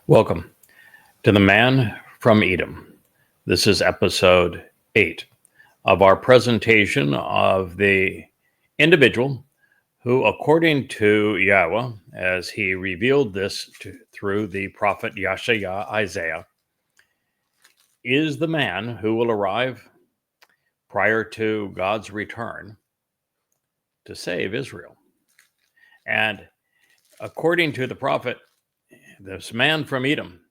Welcome to The Man from Edom. This is episode 8 of our presentation of the individual who, according to Yahweh, as he revealed this through the prophet Isaiah, is the man who will arrive prior to God's return to save Israel. And according to the prophet, this man from Edom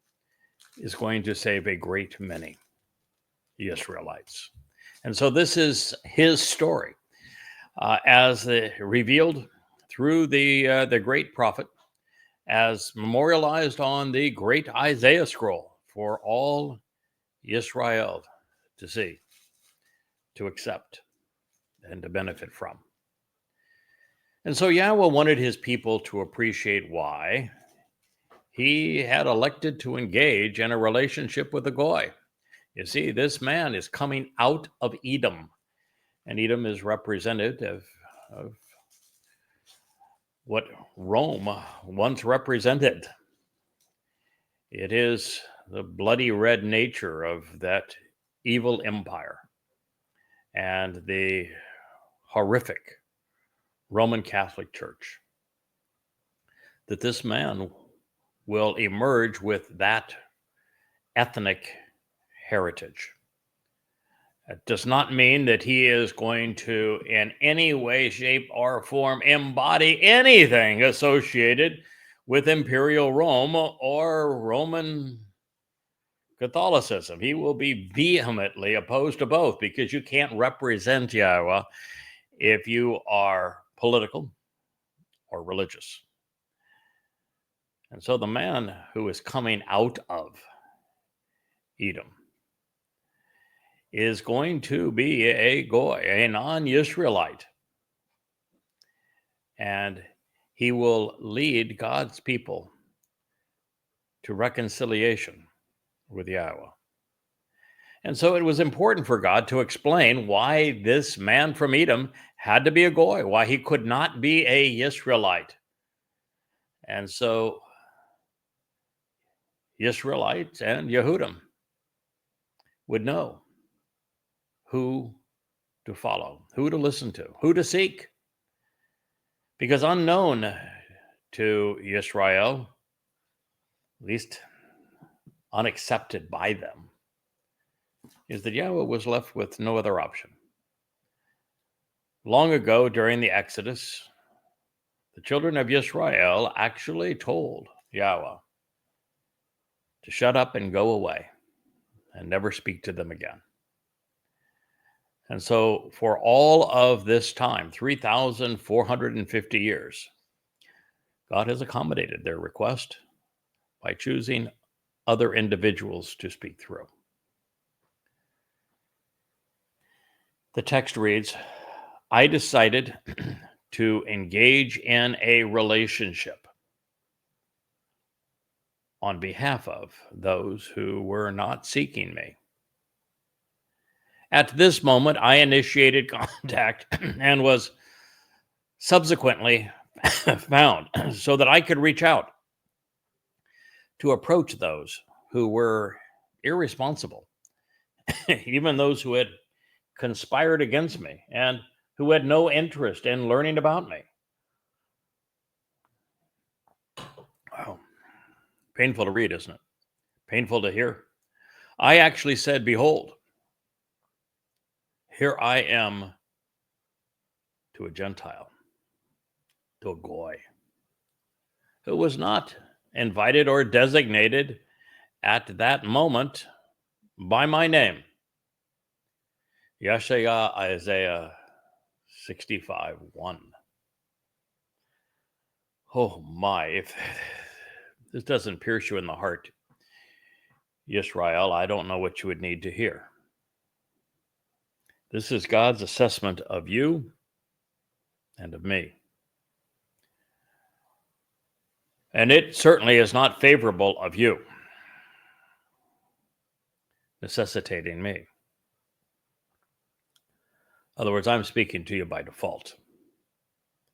is going to save a great many Israelites. And so this is his story as revealed through the great prophet, as memorialized on the great Isaiah scroll for all Israel to see, to accept, and to benefit from. And so Yahweh wanted his people to appreciate why he had elected to engage in a relationship with a goy. You see, this man is coming out of Edom, and Edom is representative of what Rome once represented. It is the bloody red nature of that evil empire and the horrific Roman Catholic Church, that this man will emerge with that ethnic heritage. It does not mean that he is going to, in any way, shape, or form, embody anything associated with Imperial Rome or Roman Catholicism. He will be vehemently opposed to both, because you can't represent Yahweh if you are political or religious. And so the man who is coming out of Edom is going to be a goy, a non-Israelite. And he will lead God's people to reconciliation with Yahweh. And so it was important for God to explain why this man from Edom had to be a goy, why he could not be a Israelite. And so Israelites and Yehudim would know who to follow, who to listen to, who to seek. Because unknown to Israel, at least unaccepted by them, is that Yahweh was left with no other option. Long ago, during the Exodus, the children of Israel actually told Yahweh to shut up and go away and never speak to them again. And so for all of this time, 3,450 years, God has accommodated their request by choosing other individuals to speak through. The text reads, I decided to engage in a relationship on behalf of those who were not seeking me. At this moment, I initiated contact and was subsequently found so that I could reach out to approach those who were irresponsible, even those who had conspired against me and who had no interest in learning about me. Wow. Painful to read, isn't it? Painful to hear. I actually said, behold, here I am to a Gentile, to a goy, who was not invited or designated at that moment by my name. Yeshaya, Isaiah 65:1. Oh my, if this doesn't pierce you in the heart, Yisrael, I don't know what you would need to hear. This is God's assessment of you and of me. And it certainly is not favorable of you, necessitating me. In other words, I'm speaking to you by default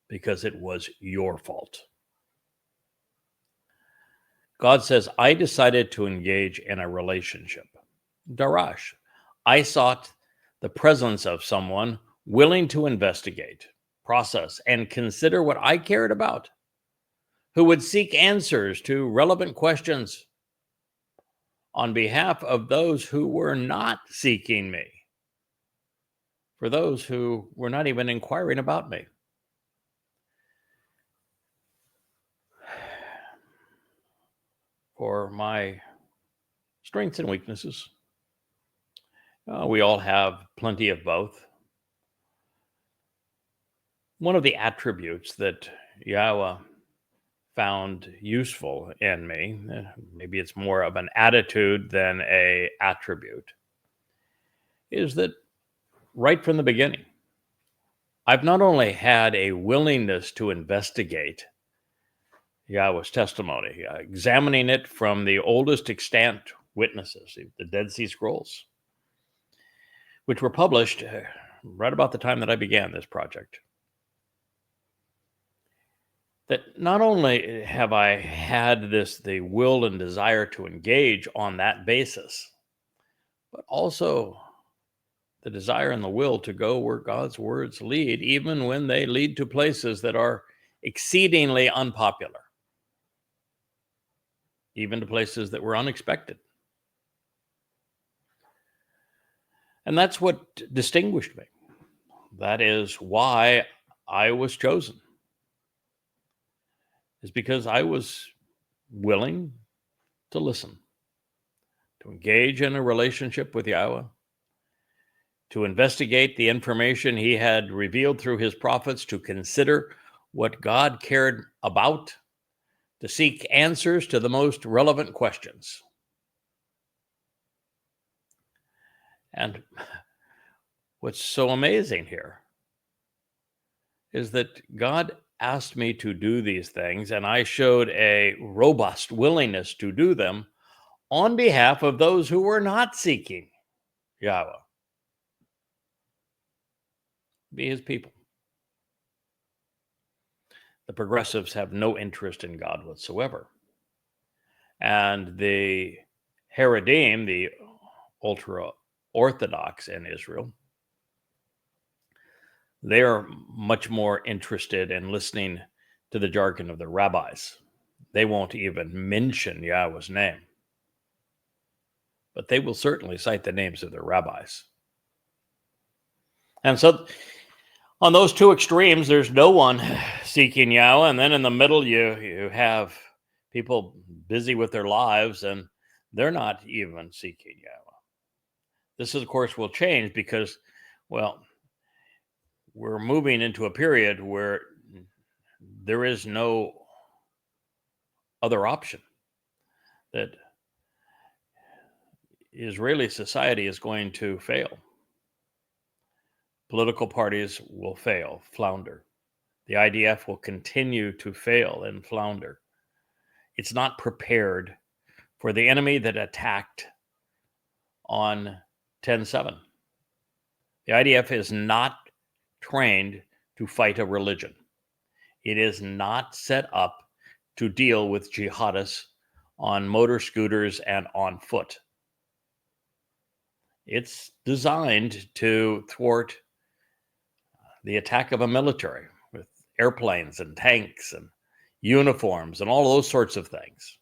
because it was your fault. God says, I decided to engage in a relationship. Darash. I sought the presence of someone willing to investigate, process, and consider what I cared about, who would seek answers to relevant questions on behalf of those who were not seeking me, for those who were not even inquiring about me. For my strengths and weaknesses, we all have plenty of both. One of the attributes that Yahweh found useful in me, maybe it's more of an attitude than an attribute, is that right from the beginning, I've not only had a willingness to investigate Yahweh's testimony, examining it from the oldest extant witnesses, the Dead Sea Scrolls, which were published right about the time that I began this project. That not only have I had the will and desire to engage on that basis, but also the desire and the will to go where God's words lead, even when they lead to places that are exceedingly unpopular, even to places that were unexpected. And that's what distinguished me. That is why I was chosen, is because I was willing to listen, to engage in a relationship with Yahweh, to investigate the information he had revealed through his prophets, to consider what God cared about, to seek answers to the most relevant questions. And what's so amazing here is that God asked me to do these things, and I showed a robust willingness to do them on behalf of those who were not seeking Yahweh, be his people. The progressives have no interest in God whatsoever. And the Haredim, the ultra-Orthodox in Israel, they are much more interested in listening to the jargon of the rabbis. They won't even mention Yahweh's name, but they will certainly cite the names of their rabbis. And so on those two extremes, there's no one seeking Yahweh. And then in the middle, you have people busy with their lives, and they're not even seeking Yahweh. This, of course, will change because, well, we're moving into a period where there is no other option, that Israeli society is going to fail. Political parties will fail, flounder. The IDF will continue to fail and flounder. It's not prepared for the enemy that attacked on 10/7. The IDF is not trained to fight a religion. It is not set up to deal with jihadists on motor scooters and on foot. It's designed to thwart the attack of a military with airplanes and tanks and uniforms and all those sorts of things.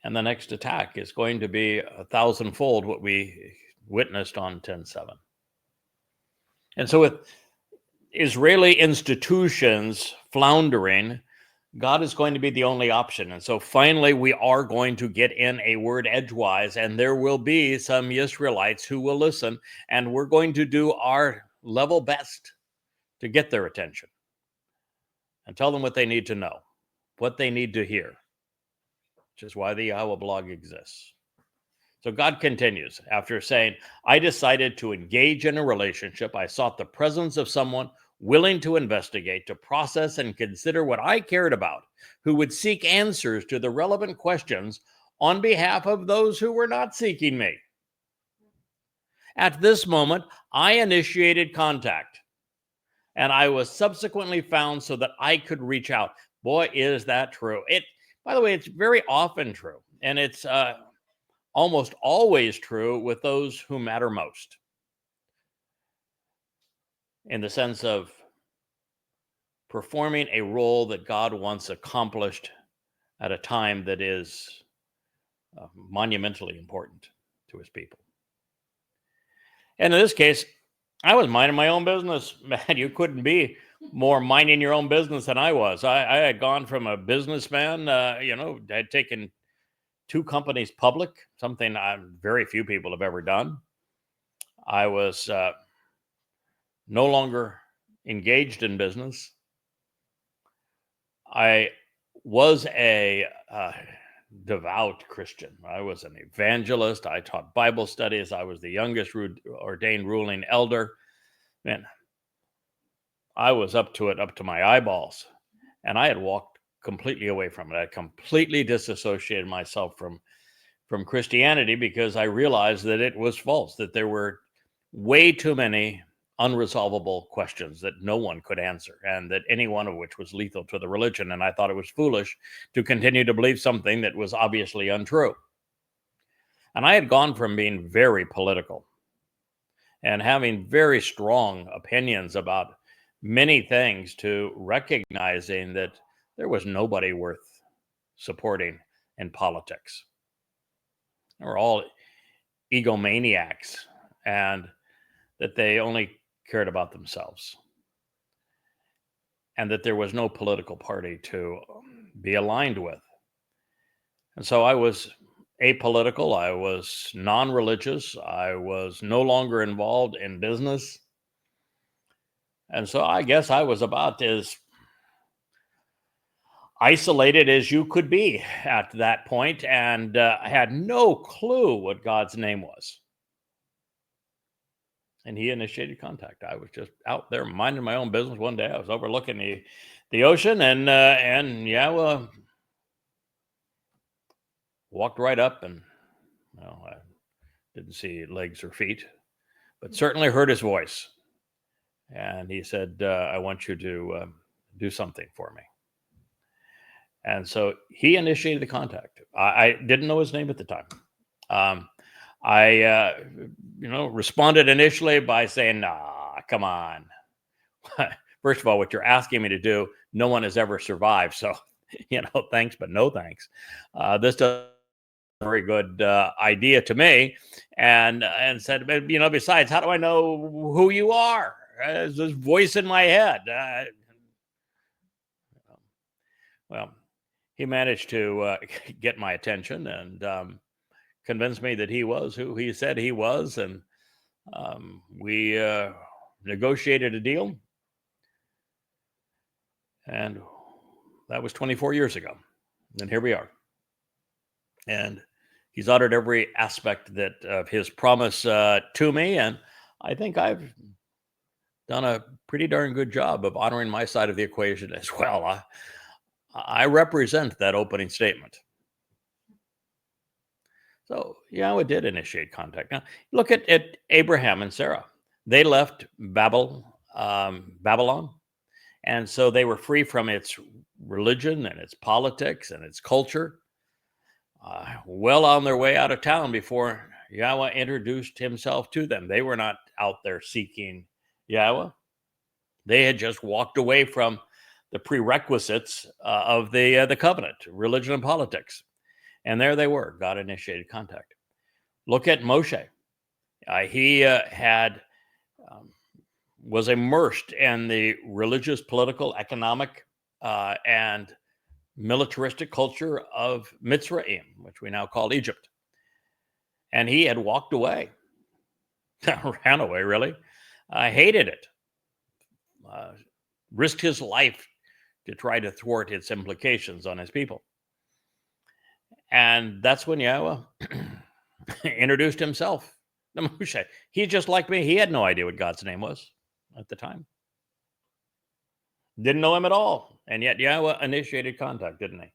And the next attack is going to be 1,000-fold what we witnessed on 10/7. And so with Israeli institutions floundering, God is going to be the only option. And so finally, we are going to get in a word edgewise, and there will be some Israelites who will listen, and we're going to do our level best to get their attention and tell them what they need to know, what they need to hear, which is why the Yahowah blog exists. So God continues after saying, I decided to engage in a relationship. I sought the presence of someone willing to investigate, to process and consider what I cared about, who would seek answers to the relevant questions on behalf of those who were not seeking me. At this moment, I initiated contact, and I was subsequently found so that I could reach out. Boy, is that true. By the way, it's very often true, and it's almost always true with those who matter most, in the sense of performing a role that God wants accomplished at a time that is monumentally important to his people. And in this case, I was minding my own business. Man, you couldn't be more minding your own business than I was. I had gone from a businessman, I'd taken 2 companies public, something very few people have ever done. I was no longer engaged in business. I was a devout Christian. I was an evangelist. I taught Bible studies. I was the youngest ordained ruling elder. Man, I was up to my eyeballs. And I had walked completely away from it. I completely disassociated myself from Christianity because I realized that it was false, that there were way too many unresolvable questions that no one could answer, and that any one of which was lethal to the religion. And I thought it was foolish to continue to believe something that was obviously untrue. And I had gone from being very political and having very strong opinions about many things to recognizing that there was nobody worth supporting in politics. They were all egomaniacs, and that they only cared about themselves, and that there was no political party to be aligned with. And so I was apolitical, I was non-religious, I was no longer involved in business. And so I guess I was about as isolated as you could be at that point, and I had no clue what God's name was. And he initiated contact. I was just out there minding my own business. One day I was overlooking the ocean, and Yahowah walked right up, and I didn't see legs or feet, but certainly heard his voice. And he said, I want you to do something for me. And so he initiated the contact. I didn't know his name at the time. I responded initially by saying, nah, come on. First of all, what you're asking me to do, no one has ever survived. So, thanks, but no thanks. This doesn't very good idea to me. And said, besides, how do I know who you are? There's this voice in my head. Well, he managed to get my attention and convinced me that he was who he said he was. And we negotiated a deal. And that was 24 years ago. And here we are. And he's honored every aspect of his promise to me. And I think I've done a pretty darn good job of honoring my side of the equation as well. I represent that opening statement. So Yahowah did initiate contact. Now, look at Abraham and Sarah. They left Babylon, and so they were free from its religion and its politics and its culture. Well on their way out of town before Yahowah introduced himself to them. They were not out there seeking Yahowah. They had just walked away from the prerequisites of the covenant, religion and politics. And there they were. God initiated contact. Look at Moshe. He was immersed in the religious, political, economic, and militaristic culture of Mitzrayim, which we now call Egypt. And he had walked away, ran away, really, hated it, risked his life to try to thwart its implications on his people. And that's when Yahowah introduced himself to Moshe. He's just like me. He had no idea what God's name was at the time. Didn't know him at all. And yet Yahowah initiated contact, didn't he?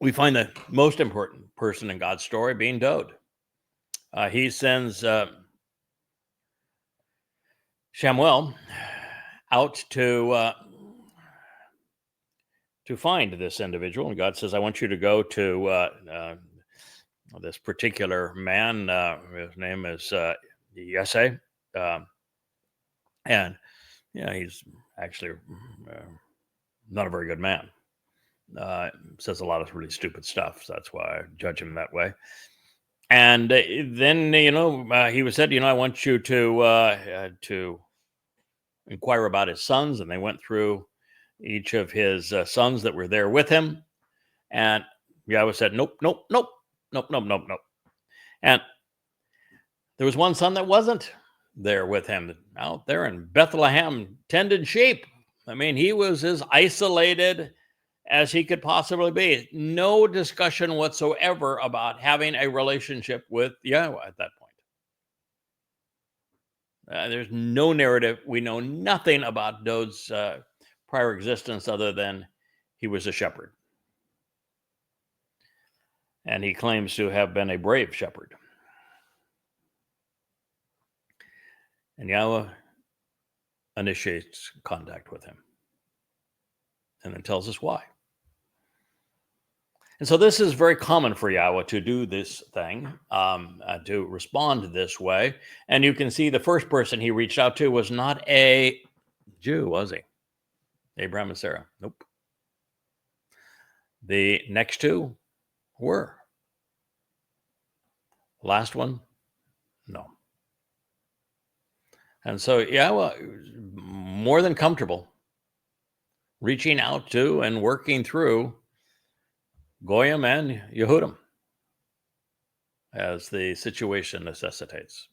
We find the most important person in God's story being Dod. He sends Shamuel out to to find this individual. And God says, I want you to go to this particular man. His name is Yesai. And yeah, he's actually not a very good man. Says a lot of really stupid stuff. So that's why I judge him that way. And then, he said, I want you to inquire about his sons. And they went through each of his sons that were there with him. And Yahweh said, nope, nope, nope, nope, nope, nope, nope. And there was one son that wasn't there with him out there in Bethlehem, tended sheep. I mean, he was as isolated as he could possibly be. No discussion whatsoever about having a relationship with Yahweh at that point. There's no narrative. We know nothing about Dod's prior existence other than he was a shepherd. And he claims to have been a brave shepherd. And Yahweh initiates contact with him and then tells us why. And so this is very common for Yahweh to do this thing, to respond this way. And you can see the first person he reached out to was not a Jew, was he? Abraham and Sarah. Nope. The next two were. Last one, no. And so Yahweh, more than comfortable, reaching out to and working through Goyim and Yehudim as the situation necessitates.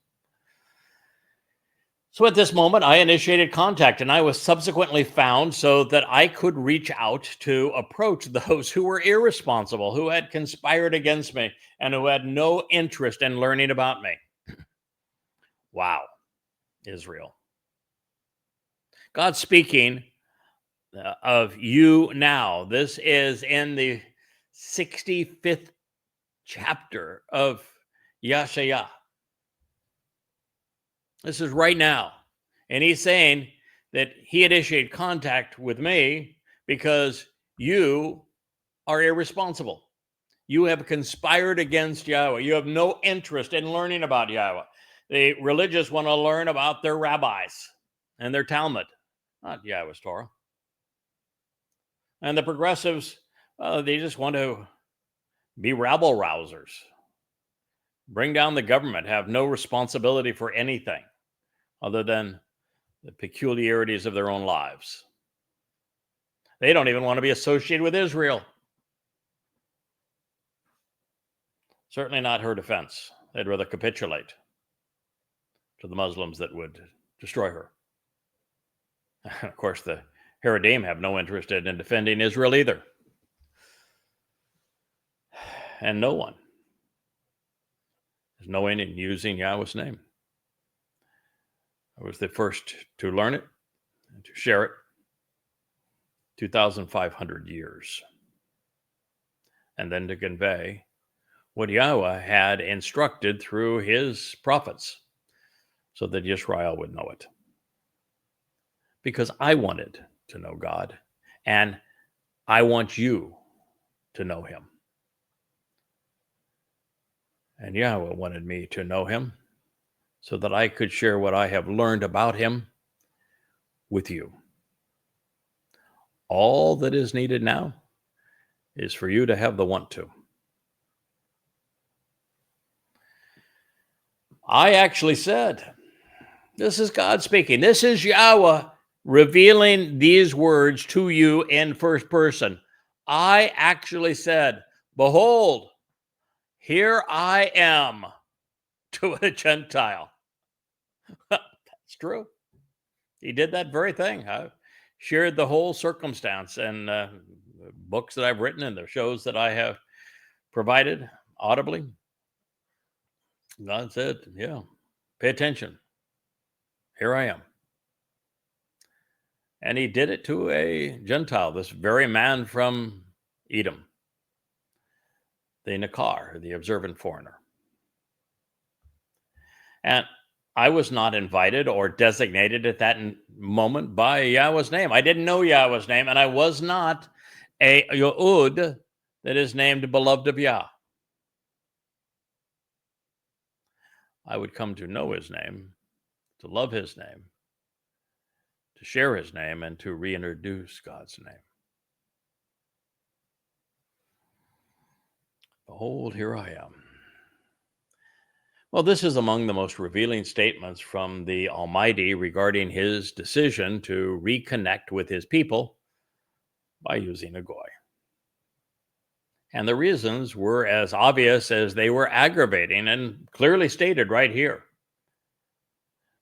So at this moment, I initiated contact, and I was subsequently found so that I could reach out to approach those who were irresponsible, who had conspired against me, and who had no interest in learning about me. Wow, Israel. God speaking of you now. This is in the 65th chapter of Yeshaya. This is right now. And he's saying that he initiated contact with me because you are irresponsible. You have conspired against Yahweh. You have no interest in learning about Yahweh. The religious want to learn about their rabbis and their Talmud, not Yahweh's Torah. And the progressives, they just want to be rabble rousers, bring down the government, have no responsibility for anything other than the peculiarities of their own lives. They don't even want to be associated with Israel. Certainly not her defense. They'd rather capitulate to the Muslims that would destroy her. Of course, the Haredim have no interest in defending Israel either. And no one is knowing and using Yahweh's name. I was the first to learn it and to share it. 2,500 years. And then to convey what Yahweh had instructed through his prophets so that Israel would know it. Because I wanted to know God, and I want you to know him. And Yahweh wanted me to know him so that I could share what I have learned about him with you. All that is needed now is for you to have the want to. I actually said, this is God speaking. This is Yahweh revealing these words to you in first person. I actually said, behold, here I am to a Gentile. That's true. He did that very thing. I shared the whole circumstance and books that I've written and the shows that I have provided audibly. God said, yeah, pay attention. Here I am. And he did it to a Gentile, this very man from Edom, the Nakar, the observant foreigner. And I was not invited or designated at that moment by Yahweh's name. I didn't know Yahweh's name, and I was not a Yehud that is named Beloved of Yah. I would come to know his name, to love his name, to share his name, and to reintroduce God's name. Behold, here I am. Well, this is among the most revealing statements from the Almighty regarding his decision to reconnect with his people by using a goy. And the reasons were as obvious as they were aggravating and clearly stated right here.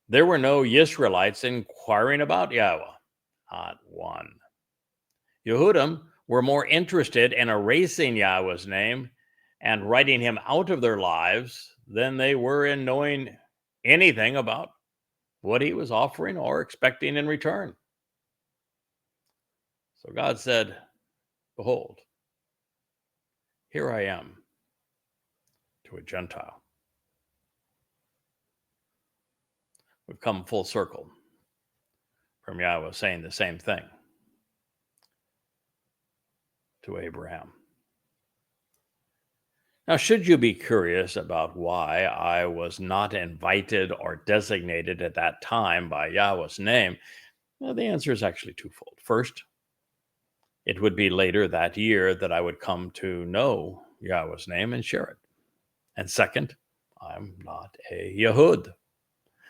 There were no Yisraelites inquiring about Yahweh, not one. Yehudim were more interested in erasing Yahweh's name and writing him out of their lives than they were in knowing anything about what he was offering or expecting in return. So God said, behold, here I am to a Gentile. We've come full circle from Yahweh saying the same thing to Abraham. Now, should you be curious about why I was not invited or designated at that time by Yahweh's name, well, the answer is actually twofold. First, it would be later that year that I would come to know Yahweh's name and share it. And second, I'm not a Yehud,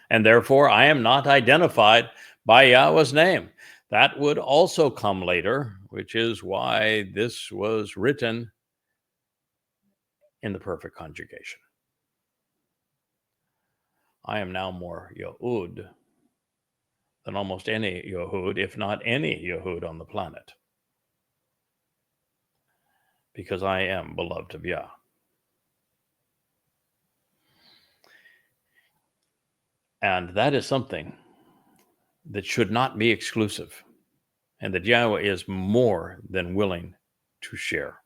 and therefore I am not identified by Yahweh's name. That would also come later, which is why this was written in the perfect conjugation. I am now more Yehud than almost any Yehud, if not any Yehud on the planet, because I am beloved of Yah. And that is something that should not be exclusive, and that Yahweh is more than willing to share.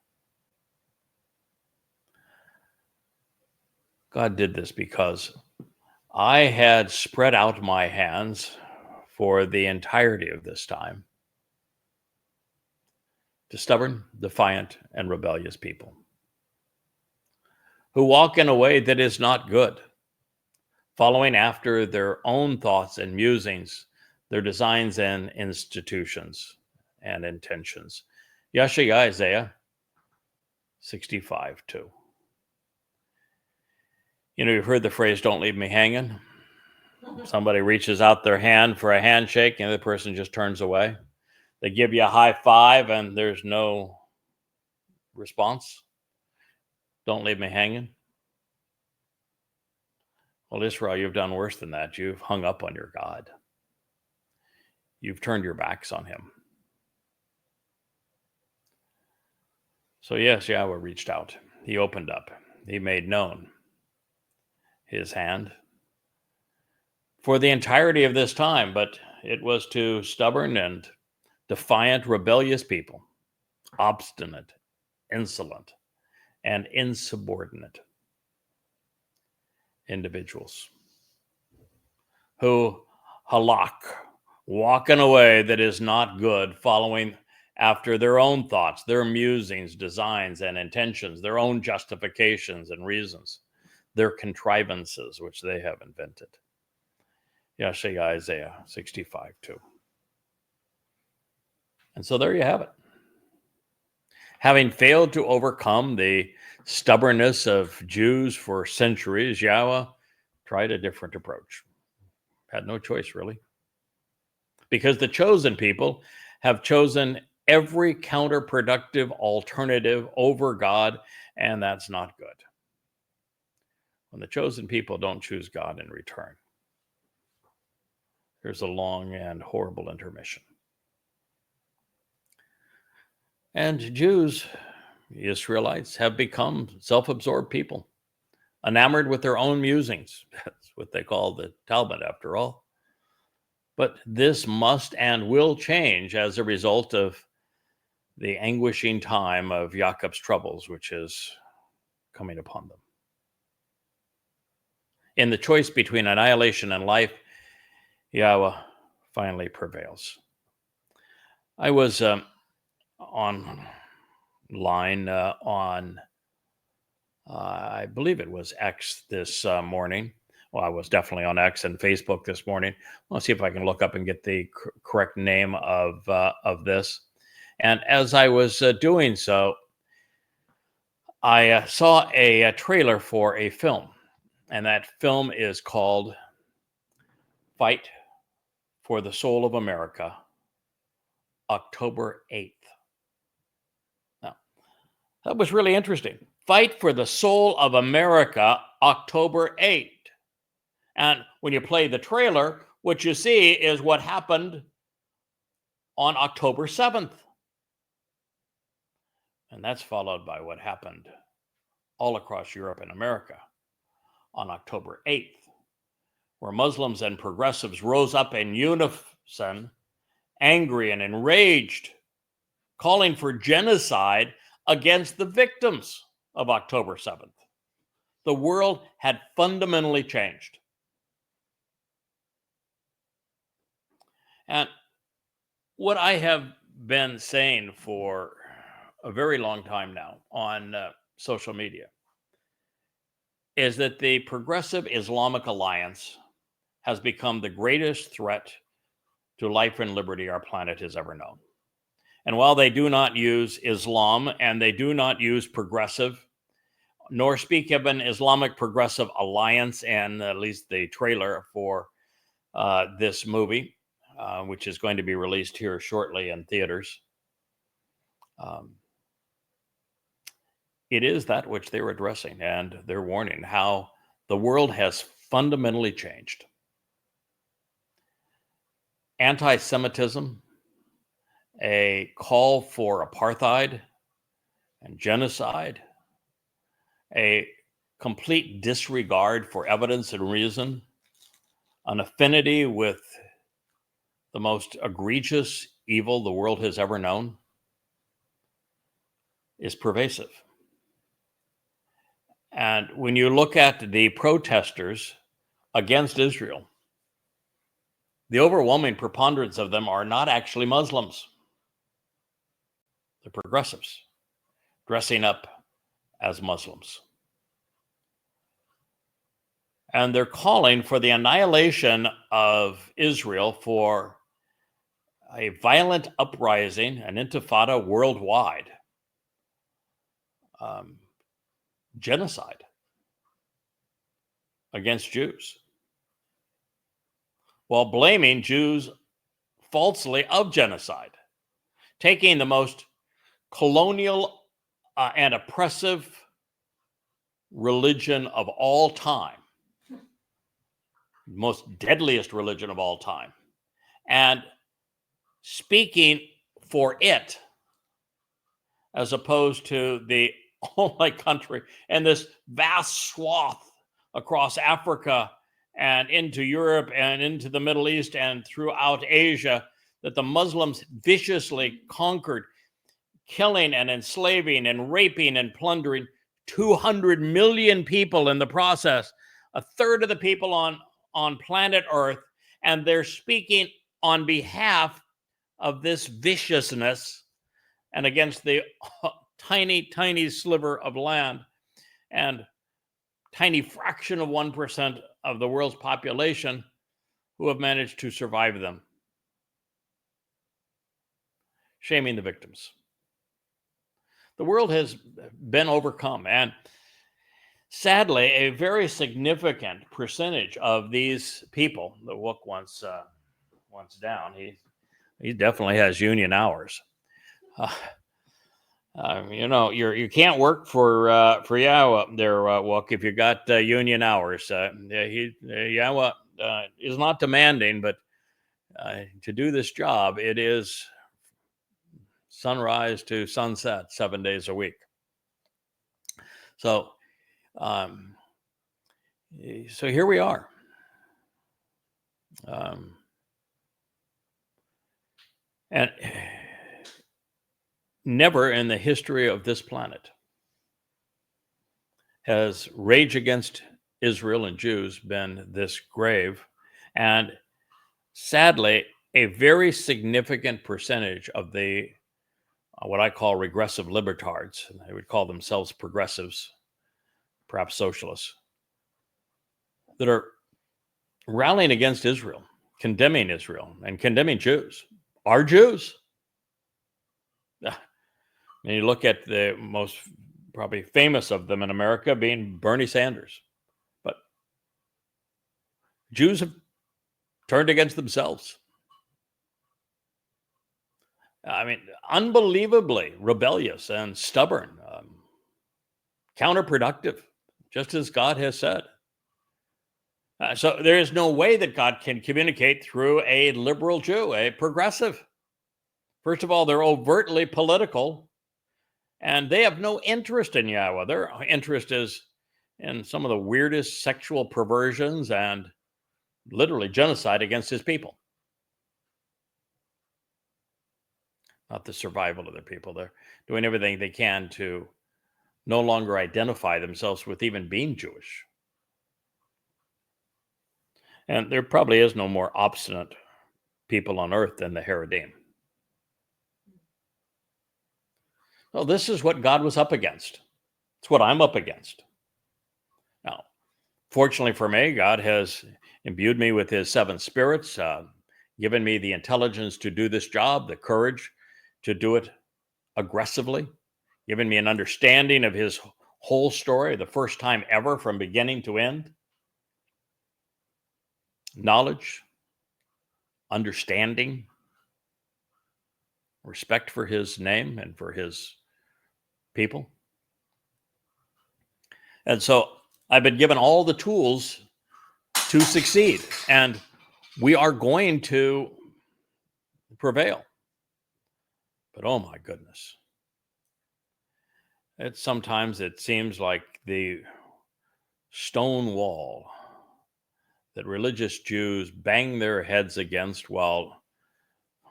God did this because I had spread out my hands for the entirety of this time to stubborn, defiant, and rebellious people who walk in a way that is not good, following after their own thoughts and musings, their designs and institutions and intentions. Yeshayahu Isaiah 65:2. You know, you've heard the phrase, don't leave me hanging. Somebody reaches out their hand for a handshake and the person just turns away. They give you a high five and there's no response. Don't leave me hanging. Well, Israel, you've done worse than that. You've hung up on your God. You've turned your backs on him. So yes, Yahweh reached out. He opened up. He made known his hand for the entirety of this time, but it was to stubborn and defiant, rebellious people, obstinate, insolent, and insubordinate individuals who walk in a way that is not good, following after their own thoughts, their musings, designs, and intentions, their own justifications and reasons, their contrivances, which they have invented. Yeshayahu Isaiah 65:2. And so there you have it. Having failed to overcome the stubbornness of Jews for centuries, Yahweh tried a different approach. Had no choice, really. Because the chosen people have chosen every counterproductive alternative over God, and that's not good. When the chosen people don't choose God in return, there's a long and horrible intermission. And Jews, Israelites, have become self-absorbed people, enamored with their own musings. That's what they call the Talmud, after all. But this must and will change as a result of the anguishing time of Jacob's troubles, which is coming upon them. In the choice between annihilation and life, Yahweh finally prevails. I was online on, I believe it was X this morning. Well, I was definitely on X and Facebook this morning. I'll see if I can look up and get the correct name of this. And as I was doing so, I saw a trailer for a film, and that film is called Fight for the Soul of America, October 8th. Now, that was really interesting. Fight for the Soul of America, October 8th. And when you play the trailer, what you see is what happened on October 7th. And that's followed by what happened all across Europe and America on October 8th, where Muslims and progressives rose up in unison, angry and enraged, calling for genocide against the victims of October 7th. The world had fundamentally changed. And what I have been saying for a very long time now on social media is that the Progressive Islamic Alliance has become the greatest threat to life and liberty our planet has ever known. And while they do not use Islam and they do not use progressive, nor speak of an Islamic Progressive Alliance, and at least the trailer for this movie, which is going to be released here shortly in theaters, it is that which they're addressing, and they're warning how the world has fundamentally changed. Anti-Semitism, a call for apartheid and genocide, a complete disregard for evidence and reason, an affinity with the most egregious evil the world has ever known, is pervasive. And when you look at the protesters against Israel, the overwhelming preponderance of them are not actually Muslims. They're progressives dressing up as Muslims. And they're calling for the annihilation of Israel, for a violent uprising, an intifada worldwide, genocide against Jews, while blaming Jews falsely of genocide, taking the most colonial and oppressive religion of all time, most deadliest religion of all time, and speaking for it as opposed to the only country in this vast swath across Africa and into Europe and into the Middle East and throughout Asia that the Muslims viciously conquered, killing and enslaving and raping and plundering 200 million people in the process, a third of the people on planet Earth, and they're speaking on behalf of this viciousness and against the tiny sliver of land and tiny fraction of 1% of the world's population who have managed to survive them, shaming the victims. The world has been overcome, and sadly, a very significant percentage of these people, the Wook once down, he definitely has union hours. You can't work for YAHOWah there, Wook, if you got union hours. YAHOWah is not demanding, but to do this job, it is sunrise to sunset 7 days a week. So here we are. And never in the history of this planet has rage against Israel and Jews been this grave. And sadly, a very significant percentage of the what I call regressive libertards. They would call themselves progressives, perhaps socialists, that are rallying against Israel, condemning Israel, and condemning Jews. Our Jews? And you look at the most probably famous of them in America being Bernie Sanders. But Jews have turned against themselves. I mean, unbelievably rebellious and stubborn, counterproductive, just as God has said. So there is no way that God can communicate through a liberal Jew, a progressive. First of all, they're overtly political, and they have no interest in Yahweh. Their interest is in some of the weirdest sexual perversions and literally genocide against his people. Not the survival of their people. They're doing everything they can to no longer identify themselves with even being Jewish. And there probably is no more obstinate people on earth than the Haredim. Well, this is what God was up against. It's what I'm up against. Now, fortunately for me, God has imbued me with his seven spirits, given me the intelligence to do this job, the courage to do it aggressively, given me an understanding of his whole story, the first time ever from beginning to end. Knowledge, understanding, respect for his name and for his people. And so I've been given all the tools to succeed, and we are going to prevail. But oh my goodness. Sometimes it seems like the stone wall that religious Jews bang their heads against while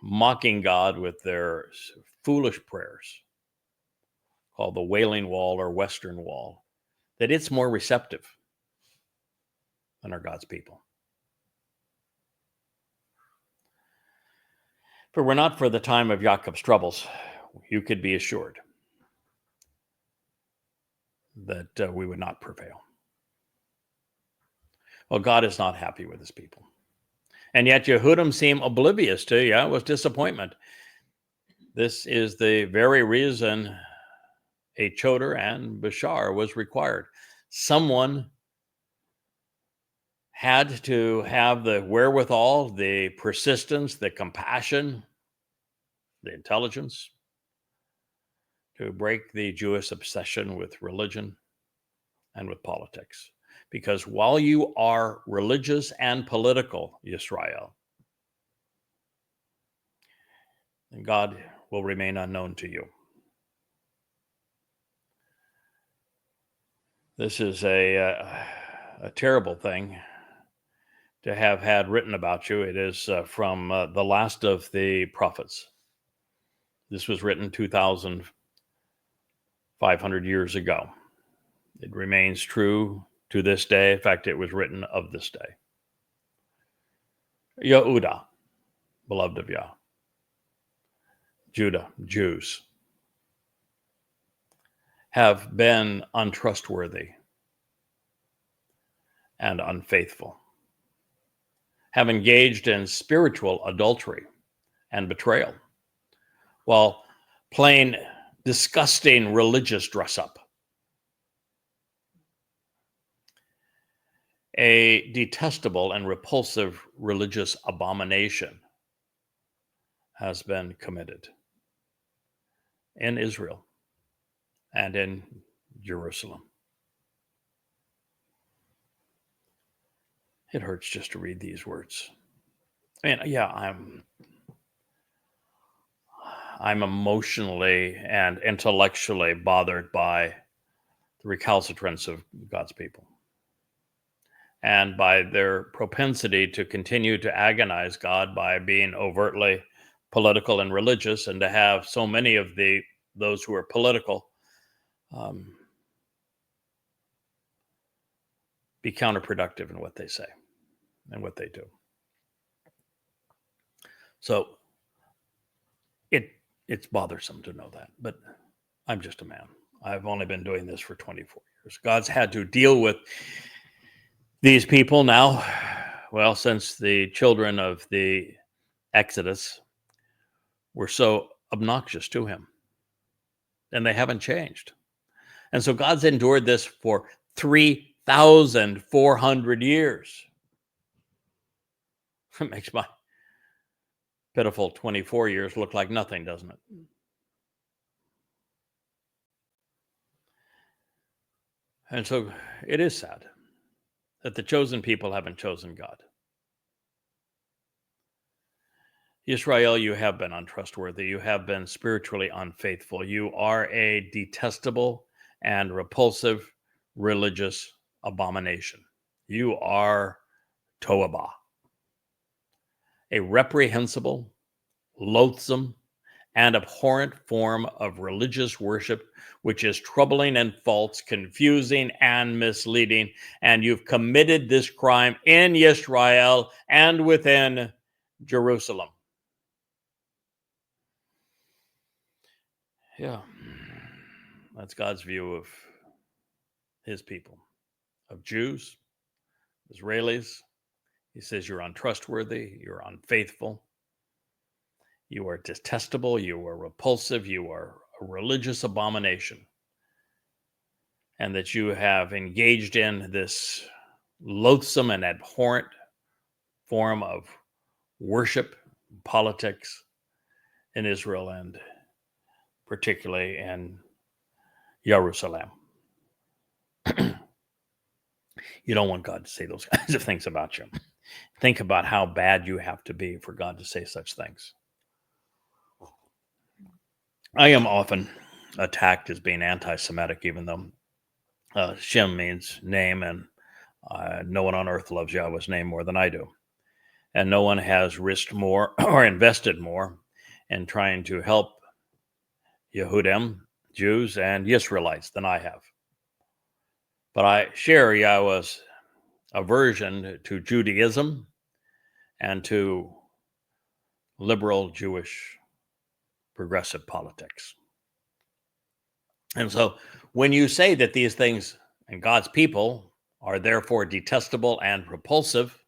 mocking God with their foolish prayers, called the Wailing Wall or Western Wall, that it's more receptive than are God's people. If it were not for the time of Jacob's troubles, you could be assured that we would not prevail. Well, God is not happy with his people. And yet Yehudim seem oblivious to Yahweh's disappointment. This is the very reason a Choder and Bashar was required. Someone had to have the wherewithal, the persistence, the compassion, the intelligence to break the Jewish obsession with religion and with politics. Because while you are religious and political, Yisrael, God will remain unknown to you. This is a terrible thing to have had written about you. It is from the last of the prophets. This was written 2,500 years ago. It remains true to this day. In fact, it was written of this day. Yehudah, beloved of Yah. Judah, Jews, have been untrustworthy and unfaithful, have engaged in spiritual adultery and betrayal, while playing disgusting religious dress-up. A detestable and repulsive religious abomination has been committed in Israel and in Jerusalem. It hurts just to read these words. I mean, yeah, I'm emotionally and intellectually bothered by the recalcitrance of God's people and by their propensity to continue to agonize God by being overtly political and religious, and to have so many of those who are political be counterproductive in what they say and what they do. So it It's bothersome to know that, but I'm just a man. I've only been doing this for 24 years. God's had to deal with these people now, well, since the children of the Exodus were so obnoxious to him, and they haven't changed. And so God's endured this for 3,400 years. It makes my pitiful 24 years look like nothing, doesn't it? And so it is sad that the chosen people haven't chosen God. Israel, you have been untrustworthy. You have been spiritually unfaithful. You are a detestable and repulsive religious abomination. You are Toabah, a reprehensible, loathsome, and abhorrent form of religious worship, which is troubling and false, confusing and misleading. And you've committed this crime in Israel and within Jerusalem. Yeah, that's God's view of his people, of Jews, Israelis. He says you're untrustworthy, you're unfaithful, you are detestable, you are repulsive, you are a religious abomination, and that you have engaged in this loathsome and abhorrent form of worship, politics in Israel, and particularly in Jerusalem. You don't want God to say those kinds of things about you. Think about how bad you have to be for God to say such things. I am often attacked as being anti-Semitic, even though Shem means name, and no one on earth loves Yahweh's name more than I do. And no one has risked more or invested more in trying to help Yehudim, Jews, and Israelites than I have. But I share Yahweh's aversion to Judaism and to liberal Jewish progressive politics. And so when you say that these things and God's people are therefore detestable and repulsive,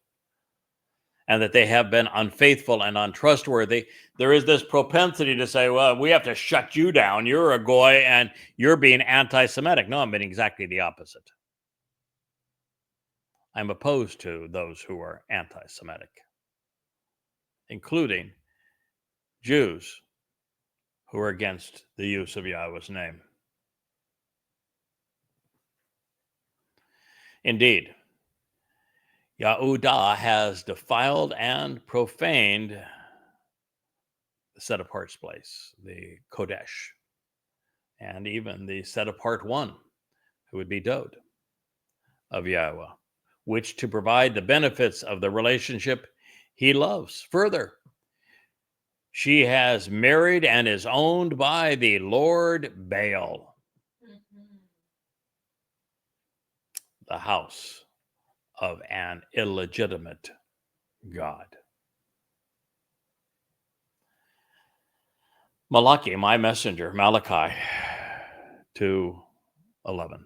and that they have been unfaithful and untrustworthy, there is this propensity to say, well, we have to shut you down. You're a goy and you're being anti-Semitic. No, I'm being exactly the opposite. I'm opposed to those who are anti-Semitic, including Jews who are against the use of Yahweh's name. Indeed, Yahudah has defiled and profaned the set-apart place, the Kodesh, and even the set-apart one, who would be Dod of Yahweh, which to provide the benefits of the relationship he loves. Further, she has married and is owned by the Lord Baal, the house of an illegitimate God. Malachi, my messenger, Malachi 2:11.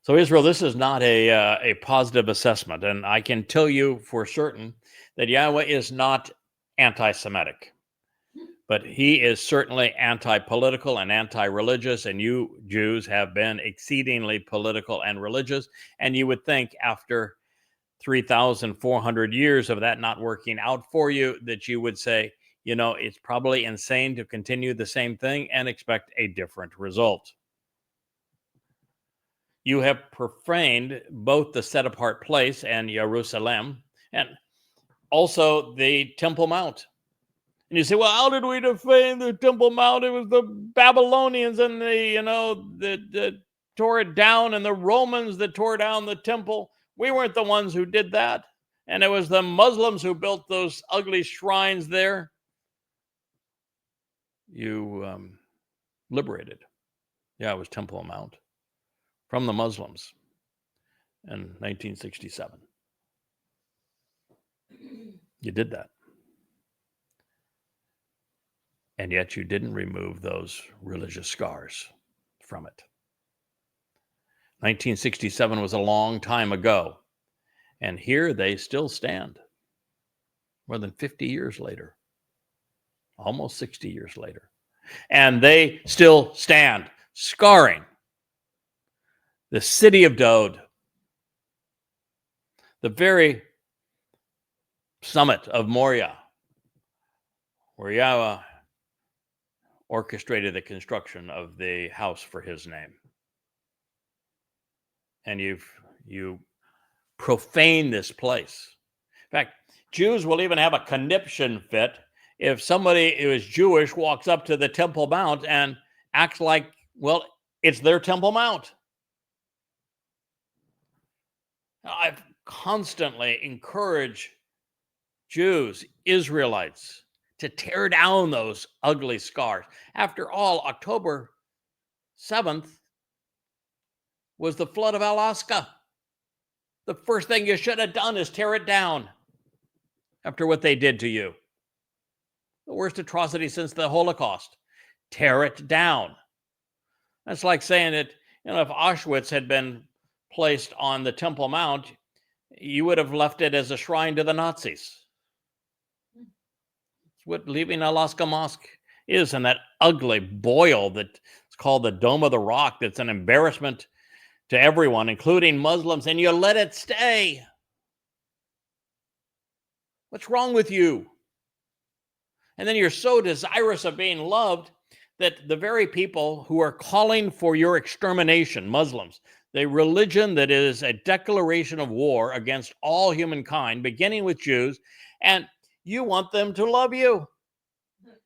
So Israel, this is not a positive assessment, and I can tell you for certain that Yahweh is not anti-Semitic, but he is certainly anti-political and anti-religious, and you Jews have been exceedingly political and religious, and you would think after 3,400 years of that not working out for you that you would say, you know, it's probably insane to continue the same thing and expect a different result. You have profaned both the set-apart place and Jerusalem, and also the Temple Mount. And you say, well, how did we defame the Temple Mount? It was the Babylonians and that tore it down, and the Romans that tore down the temple. We weren't the ones who did that. And it was the Muslims who built those ugly shrines there. You liberated. Yeah, it was Temple Mount from the Muslims in 1967. You did that. and yet you didn't remove those religious scars from it. 1967 was a long time ago, and here they still stand more than 50 years later, almost 60 years later, and they still stand, scarring the city of Dode, the very summit of Moriah, where Yahweh orchestrated the construction of the house for his name. And you profane this place. In fact, Jews will even have a conniption fit if somebody who is Jewish walks up to the Temple Mount and acts like, well, it's their Temple Mount. I've constantly encouraged Jews, Israelites, to tear down those ugly scars. After all, October 7th was the flood of Alaska. The first thing you should have done is tear it down after what they did to you. The worst atrocity since the Holocaust. Tear it down. That's like saying that, if Auschwitz had been placed on the Temple Mount, you would have left it as a shrine to the Nazis. It's what leaving Alaska Mosque is, and that ugly boil that's called the Dome of the Rock, that's an embarrassment to everyone, including Muslims, and you let it stay. What's wrong with you? And then you're so desirous of being loved that the very people who are calling for your extermination, Muslims, the religion that is a declaration of war against all humankind, beginning with Jews, and you want them to love you.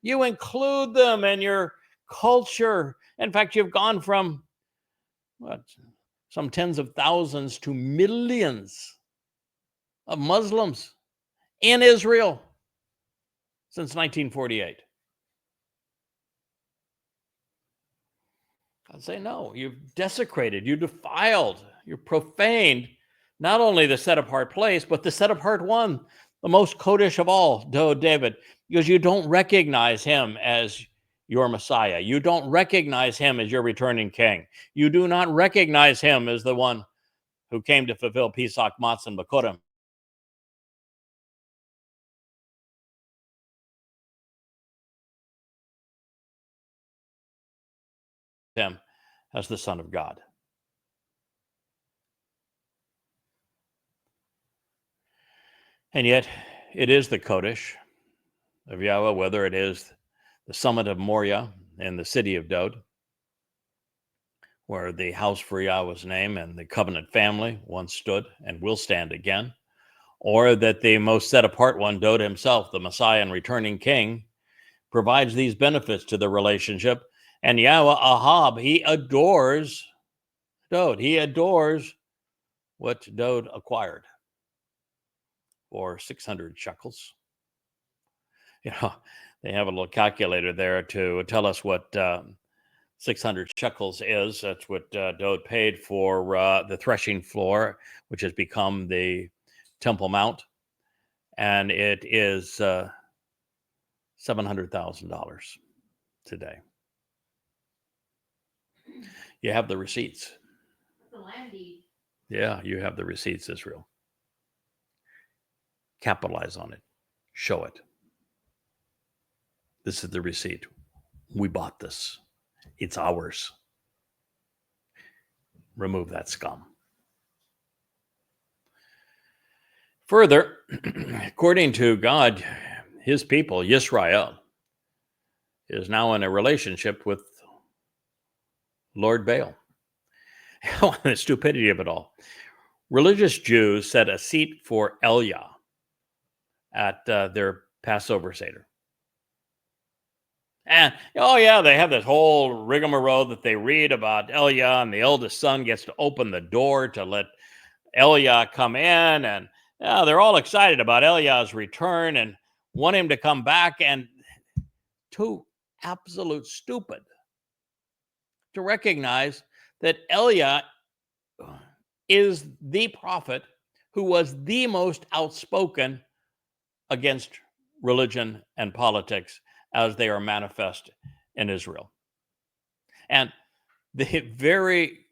You include them in your culture. In fact, you've gone from some tens of thousands to millions of Muslims in Israel since 1948. I'd say no, you've desecrated, you defiled, you profaned not only the set-apart place, but the set-apart one, the most Kodesh of all, David, because you don't recognize him as your Messiah. You don't recognize him as your returning king. You do not recognize him as the one who came to fulfill Pesach, Matzah, and Bikurim. Him as the Son of God. And yet, it is the Kodesh of Yahweh, whether it is the summit of Moriah in the city of Dode, where the house for Yahweh's name and the covenant family once stood and will stand again, or that the most set-apart one, Dode himself, the Messiah and returning king, provides these benefits to the relationship. And Yahweh Ahab, he adores Dode. He adores what Dode acquired for 600 shekels. They have a little calculator there to tell us what 600 shekels is. That's what Dode paid for the threshing floor, which has become the Temple Mount. And it is $700,000 today. You have the receipts. The land deed. Yeah, you have the receipts, Israel. Capitalize on it. Show it. This is the receipt. We bought this. It's ours. Remove that scum. Further, according to God, his people, Yisrael, is now in a relationship with Lord Baal. The stupidity of it all. Religious Jews set a seat for Elia at their Passover Seder. And, they have this whole rigmarole that they read about Elia, and the eldest son gets to open the door to let Elia come in, and they're all excited about Eliah's return and want him to come back, and too absolute stupid to recognize that Elia is the prophet who was the most outspoken against religion and politics as they are manifest in Israel. And the very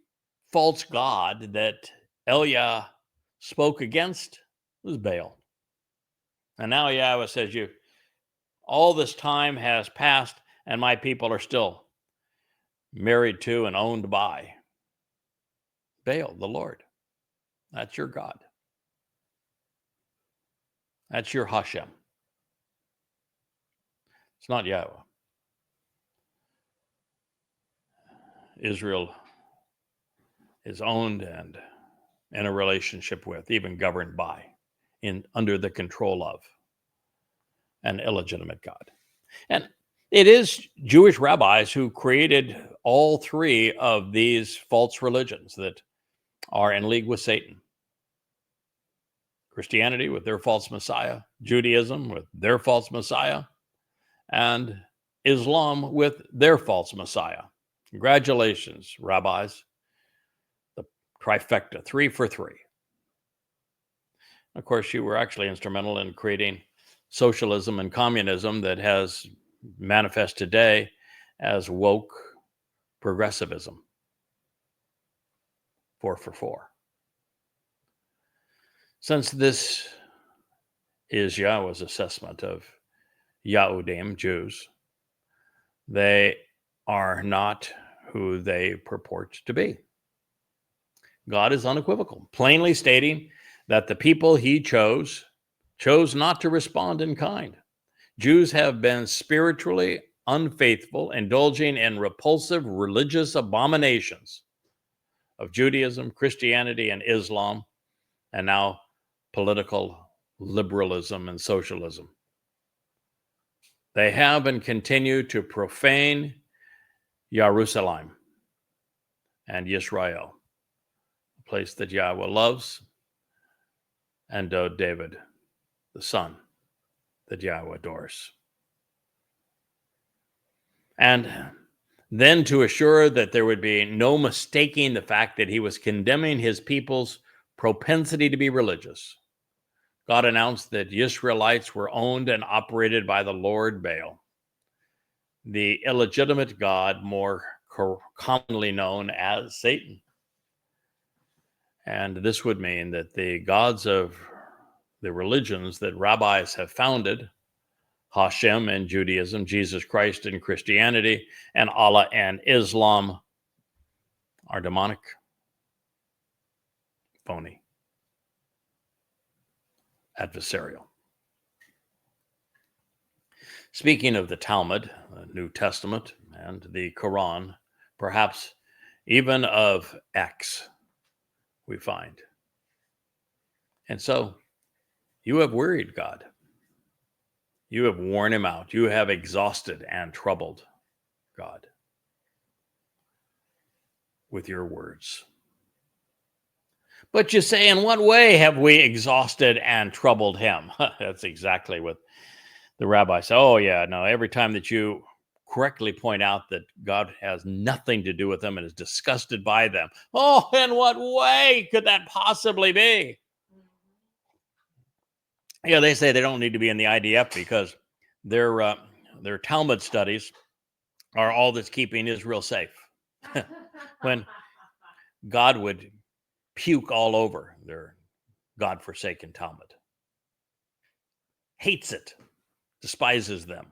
false god that Eliah spoke against was Baal. And now Yahweh says, all this time has passed, and my people are still married to and owned by Baal, the Lord. That's your God. That's your Hashem. It's not Yahweh. Israel is owned and in a relationship with, even governed by, under the control of an illegitimate God. And it is Jewish rabbis who created all three of these false religions that are in league with Satan. Christianity with their false Messiah, Judaism with their false Messiah, and Islam with their false Messiah. Congratulations, rabbis. The trifecta, 3 for 3. Of course, you were actually instrumental in creating socialism and communism that has manifest today as woke progressivism. 4 for 4. Since this is Yahweh's assessment of Yahudim, Jews, they are not who they purport to be. God is unequivocal, plainly stating that the people he chose not to respond in kind. Jews have been spiritually unfaithful, indulging in repulsive religious abominations of Judaism, Christianity, and Islam, and now political liberalism and socialism. They have and continue to profane Jerusalem and Yisrael, a place that Yahweh loves, and David, the son that Yahweh adores. And then to assure that there would be no mistaking the fact that he was condemning his people's propensity to be religious, God announced that Israelites were owned and operated by the Lord Baal, the illegitimate god more commonly known as Satan. And this would mean that the gods of the religions that rabbis have founded, Hashem in Judaism, Jesus Christ in Christianity, and Allah and Islam, are demonic, phony, adversarial. Speaking of the Talmud, the New Testament, and the Quran, perhaps even of X, we find. And so, you have wearied God. You have worn him out. You have exhausted and troubled God with your words. But you say, in what way have we exhausted and troubled him? That's exactly what the rabbi said. Oh, yeah, no, every time that you correctly point out that God has nothing to do with them and is disgusted by them. Oh, in what way could that possibly be? Yeah, they say they don't need to be in the IDF because their Talmud studies are all that's keeping Israel safe. When God would puke all over their God-forsaken Talmud. Hates it, despises them.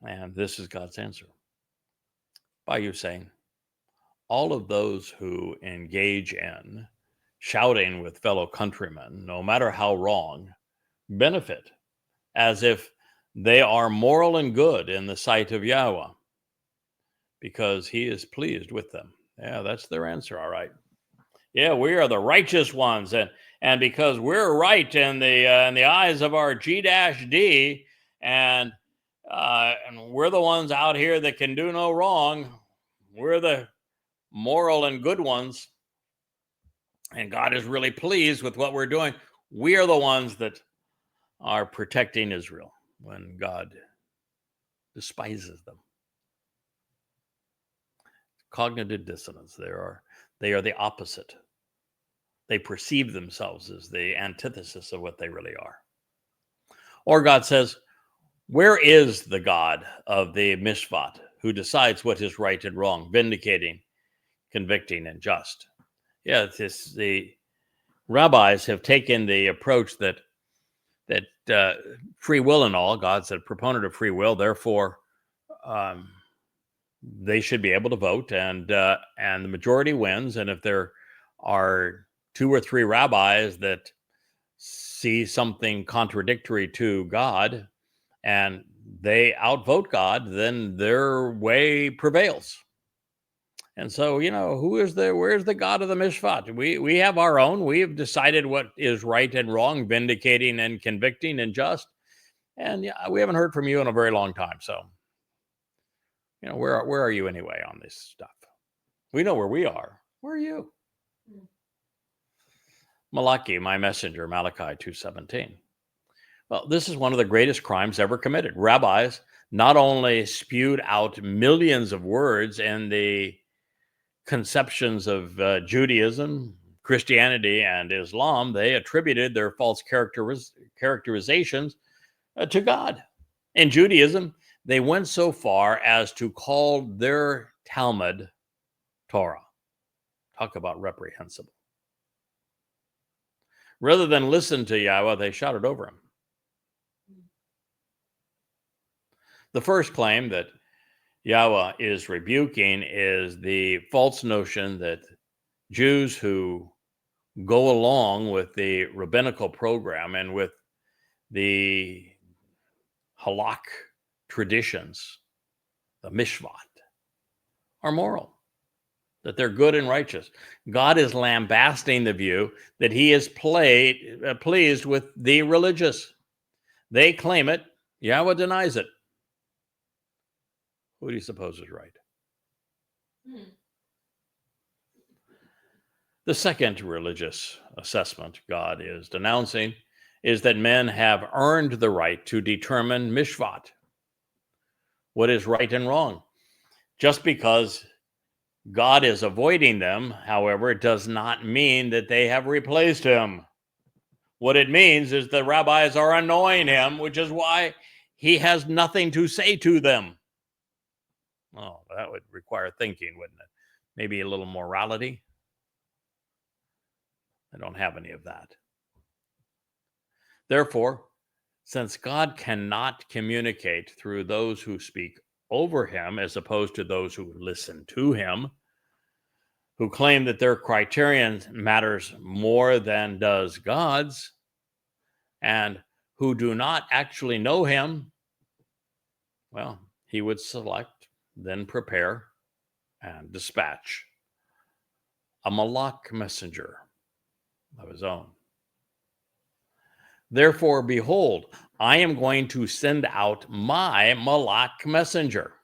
And this is God's answer. By you saying, all of those who engage in shouting with fellow countrymen, no matter how wrong, benefit as if they are moral and good in the sight of Yahweh, because he is pleased with them. Yeah, that's their answer, all right. Yeah, we are the righteous ones, and because we're right in the eyes of our G-D, and we're the ones out here that can do no wrong. We're the moral and good ones, and God is really pleased with what we're doing. We are the ones that are protecting Israel when God despises them. Cognitive dissonance. They are the opposite. They perceive themselves as the antithesis of what they really are. Or God says, where is the God of the mishpat who decides what is right and wrong, vindicating, convicting, and just? Yeah, the rabbis have taken the approach that free will and all, God's a proponent of free will, therefore they should be able to vote, and the majority wins. And if there are 2 or 3 rabbis that see something contradictory to God and they outvote God, then their way prevails. And so, where's the God of the mishpat? We have our own. We have decided what is right and wrong, vindicating and convicting and just. And we haven't heard from you in a very long time. So, where are you anyway on this stuff? We know where we are. Where are you? Malachi, my messenger, Malachi 2:17. Well, this is one of the greatest crimes ever committed. Rabbis not only spewed out millions of words in the conceptions of Judaism, Christianity, and Islam, they attributed their false characterizations to God. In Judaism, they went so far as to call their Talmud Torah. Talk about reprehensible. Rather than listen to Yahweh, they shouted over him. The first claim that Yahweh is rebuking is the false notion that Jews who go along with the rabbinical program and with the halak traditions, the mishpat, are moral, that they're good and righteous. God is lambasting the view that he is pleased with the religious. They claim it, Yahweh denies it. Who do you suppose is right? The second religious assessment God is denouncing is that men have earned the right to determine mishpat, what is right and wrong. Just because God is avoiding them, however, it does not mean that they have replaced him. What it means is the rabbis are annoying him, which is why he has nothing to say to them. Oh, that would require thinking, wouldn't it? Maybe a little morality. I don't have any of that. Therefore, since God cannot communicate through those who speak over him, as opposed to those who listen to him, who claim that their criterion matters more than does God's, and who do not actually know him, well, he would select, then prepare, and dispatch a malach messenger of his own. Therefore, behold, I am going to send out my malach messenger.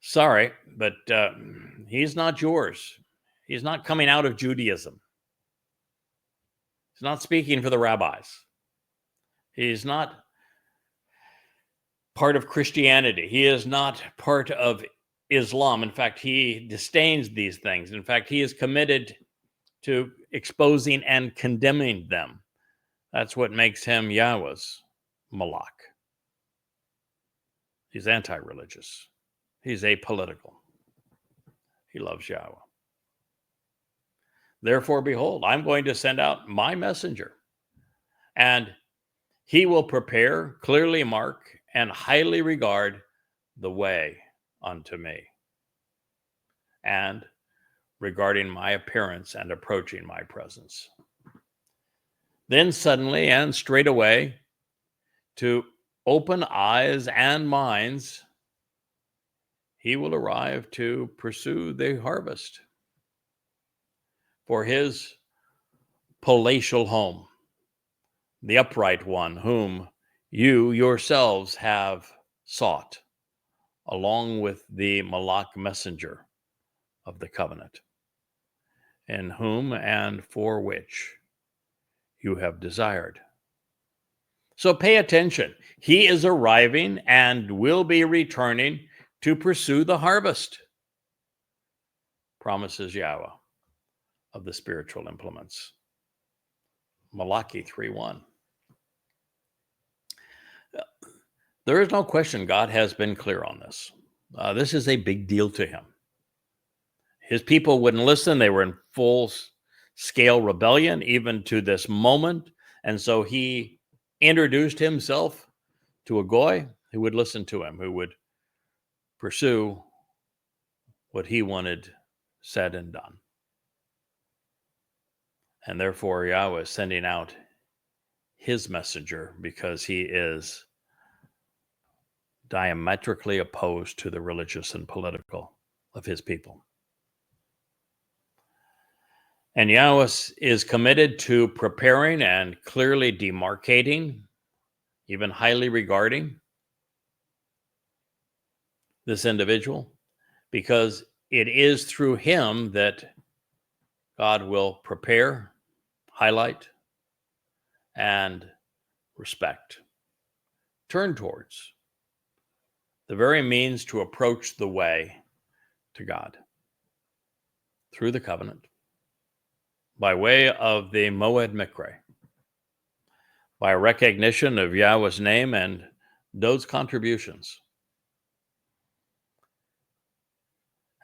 Sorry, but he's not yours. He's not coming out of Judaism. He's not speaking for the rabbis. He's not part of Christianity. He is not part of Islam. In fact, he disdains these things. In fact, he is committed to exposing and condemning them. That's what makes him Yahweh's malach. He's anti-religious. He's apolitical. He loves Yahweh. Therefore, behold, I'm going to send out my messenger, and he will prepare, clearly mark, and highly regard the way unto me, and regarding my appearance and approaching my presence. Then suddenly and straightway, to open eyes and minds, he will arrive to pursue the harvest for his palatial home, the upright one whom you yourselves have sought, along with the malach messenger of the covenant, in whom and for which you have desired. So pay attention. He is arriving and will be returning to pursue the harvest, promises Yahweh of the spiritual implements. Malachi 3:1. There is no question God has been clear on this. This is a big deal to him. His people wouldn't listen. They were in full-scale rebellion even to this moment. And so he introduced himself to a goy who would listen to him, who would pursue what he wanted said and done. And therefore, Yahweh is sending out his messenger because he is diametrically opposed to the religious and political of his people. And Yahweh is committed to preparing and clearly demarcating, even highly regarding this individual, because it is through him that God will prepare, highlight, and respect, turn towards the very means to approach the way to God through the covenant, by way of the Moed Mikre, by recognition of Yahweh's name and those contributions.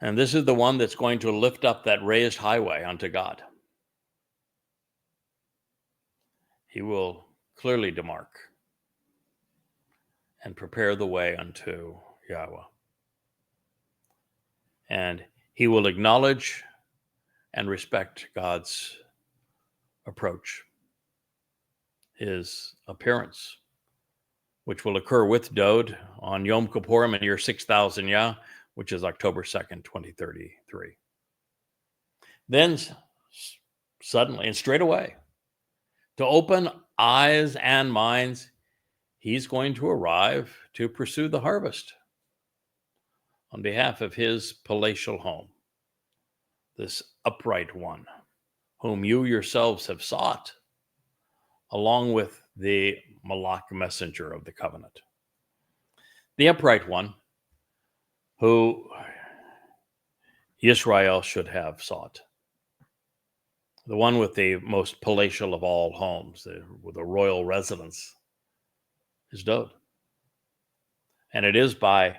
And this is the one that's going to lift up that raised highway unto God. He will clearly demark and prepare the way unto Yahweh. And he will acknowledge and respect God's approach, his appearance, which will occur with Dode on Yom Kippurim in year 6000 Yah, which is October 2nd, 2033. Then suddenly and straight away, to open eyes and minds, he's going to arrive to pursue the harvest on behalf of his palatial home, this upright one, whom you yourselves have sought, along with the Malach messenger of the covenant. The upright one, who Israel should have sought. The one with the most palatial of all homes, with a royal residence, is Dode. And it is by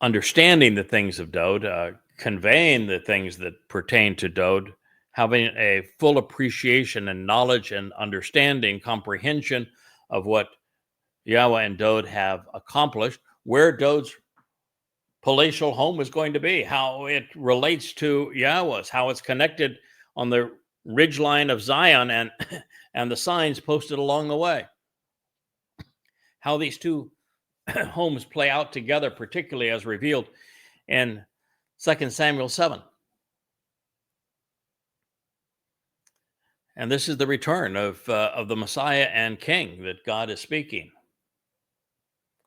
understanding the things of Dode, conveying the things that pertain to Dode, having a full appreciation and knowledge and understanding, comprehension of what Yahweh and Dode have accomplished, where Dode's palatial home is going to be, how it relates to Yahweh's, how it's connected on the ridgeline of Zion and the signs posted along the way. How these two homes play out together, particularly as revealed in 2 Samuel 7. And this is the return of the Messiah and King that God is speaking.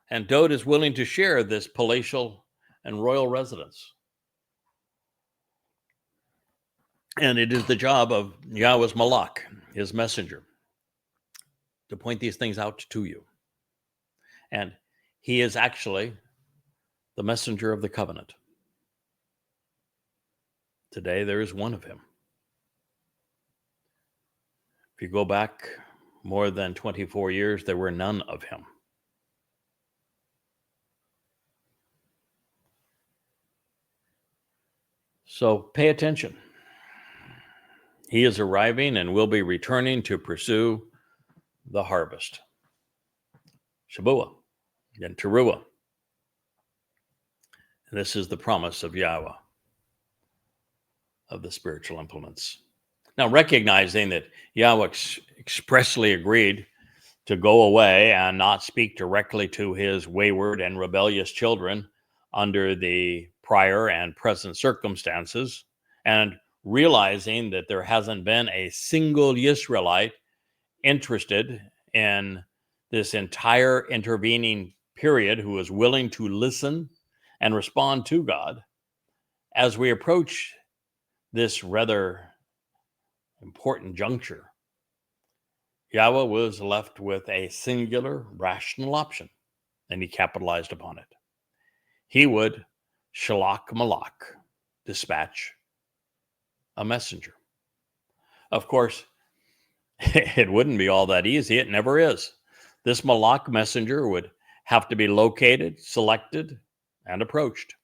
And Dode is willing to share this palatial and royal residence. And it is the job of Yahweh's Malach, his messenger, to point these things out to you. And he is actually the messenger of the covenant. Today, there is one of him. If you go back more than 24 years, there were none of him. So pay attention. He is arriving and will be returning to pursue the harvest. Shabuah and Teruah. And this is the promise of Yahweh, of the spiritual implements. Now, recognizing that Yahweh expressly agreed to go away and not speak directly to his wayward and rebellious children under the prior and present circumstances, and realizing that there hasn't been a single Israelite interested in this entire intervening period who is willing to listen and respond to God, as we approach this rather important juncture, Yahweh was left with a singular rational option, and he capitalized upon it. He would shalach malach, dispatch a messenger. Of course, it wouldn't be all that easy. It never is. This Malak messenger would have to be located, selected, and approached.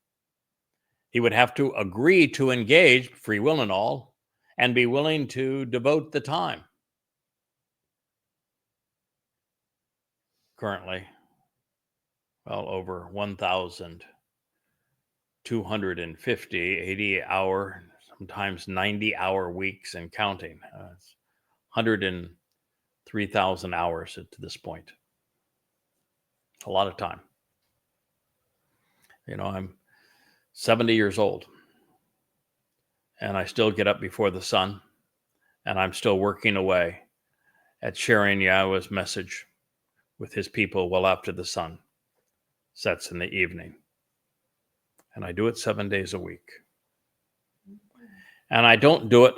He would have to agree to engage, free will and all, and be willing to devote the time. Currently, well, over 1,250 80-hour, sometimes 90-hour weeks and counting. It's 103,000 hours to this point. A lot of time. I'm 70 years old, and I still get up before the sun, and I'm still working away at sharing Yahweh's message with his people well after the sun sets in the evening. And I do it 7 days a week. And I don't do it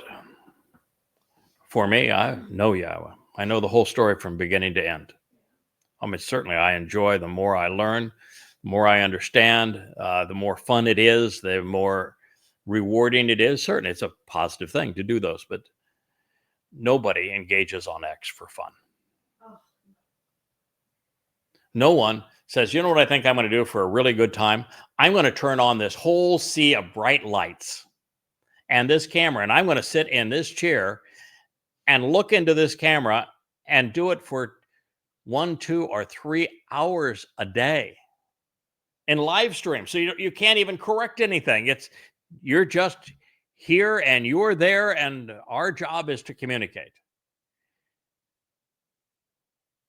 for me. I know Yahweh. I know the whole story from beginning to end. Certainly I enjoy the more I learn, the more I understand, the more fun it is, the more rewarding it is. Certainly it's a positive thing to do those, but nobody engages on X for fun. No one says, you know what I think I'm going to do for a really good time? I'm going to turn on this whole sea of bright lights and this camera, and I'm going to sit in this chair and look into this camera and do it for 1, 2, or 3 hours a day in live stream. So you can't even correct anything. You're just here and you're there, and our job is to communicate.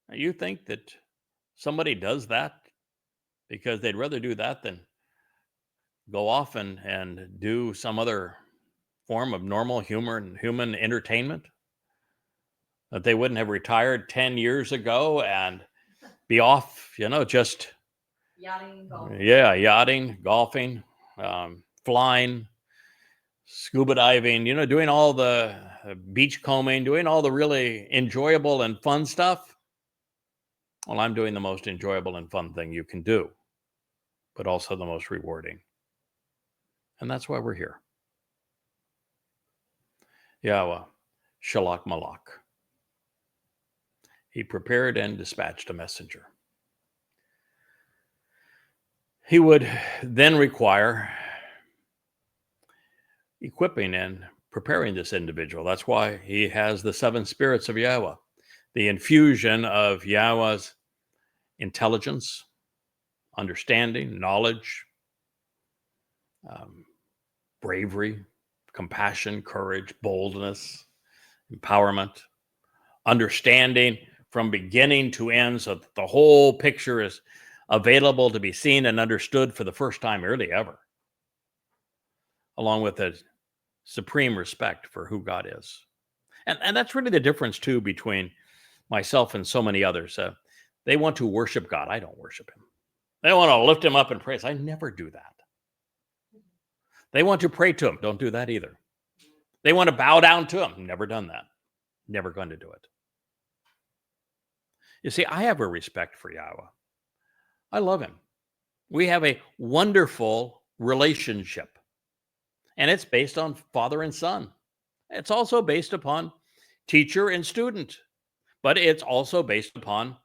Now, you think that somebody does that because they'd rather do that than go off and do some other form of normal human entertainment? That they wouldn't have retired 10 years ago and be off, just Yachting, golfing. Yeah, yachting, golfing, flying, scuba diving, doing all the beach combing, doing all the really enjoyable and fun stuff. Well, I'm doing the most enjoyable and fun thing you can do, but also the most rewarding. And that's why we're here. Yahweh, Shalach Malak. He prepared and dispatched a messenger. He would then require equipping and preparing this individual. That's why he has the 7 spirits of Yahweh, the infusion of Yahweh's intelligence, understanding, knowledge, bravery, compassion, courage, boldness, empowerment, understanding from beginning to end, so that the whole picture is available to be seen and understood for the first time really ever, along with a supreme respect for who God is. And that's really the difference, too, between myself and so many others. They want to worship God. I don't worship him. They want to lift him up in praise. I never do that. They want to pray to him. Don't do that either. They want to bow down to him. Never done that. Never going to do it. You see, I have a respect for Yahweh. I love him. We have a wonderful relationship. And it's based on father and son. It's also based upon teacher and student. But it's also based upon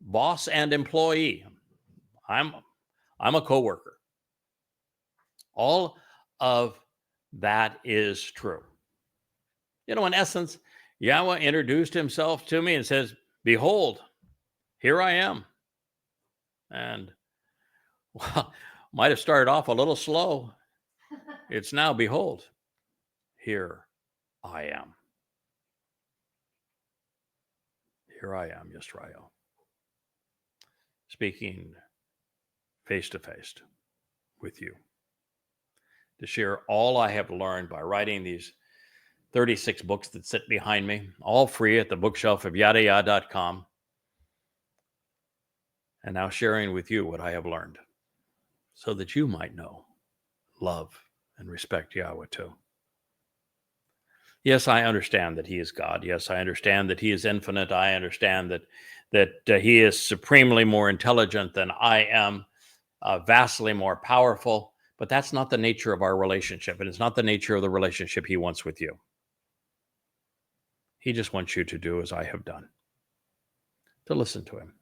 boss and employee. I'm a coworker. All of that is true. In essence, Yahweh introduced himself to me and says, behold, here I am. And well, might have started off a little slow. It's now, behold, here I am. Here I am, Yisrael. Speaking face to face with you, to share all I have learned by writing these 36 books that sit behind me, all free at the bookshelf of YAHOWAH.com. And now sharing with you what I have learned, so that you might know, love, and respect Yahweh too. Yes, I understand that he is God. Yes, I understand that he is infinite. I understand that he is supremely more intelligent than I am, vastly more powerful. But that's not the nature of our relationship, and it's not the nature of the relationship he wants with you. He just wants you to do as I have done, to listen to him,